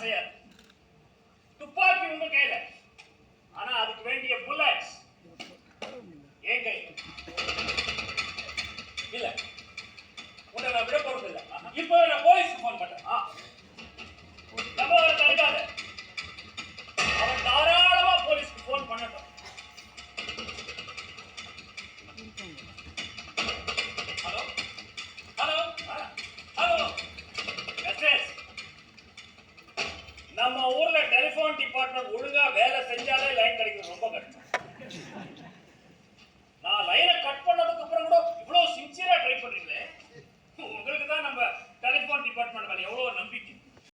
அசையாது. துப்பாக்கி உங்க கையில, ஆனா அதுக்கு வேண்டிய புல்லட்ஸ் என் கையில இல்ல. உன்னை நான் விட போறது இல்ல. இப்போ நான் போலீஸ்க்கு போன் பண்றேன். நம்ம அவரை தடுக்காத. அவன் தாராளமா போலீஸ்க்கு போன் பண்ணட்டும். ஹலோ ஹலோ ஹலோ எஸ்எஸ், நம்ம ஊர்ல டெலிபோன் டிபார்ட்மெண்ட் ஒழுங்கா வேலை செஞ்சாலே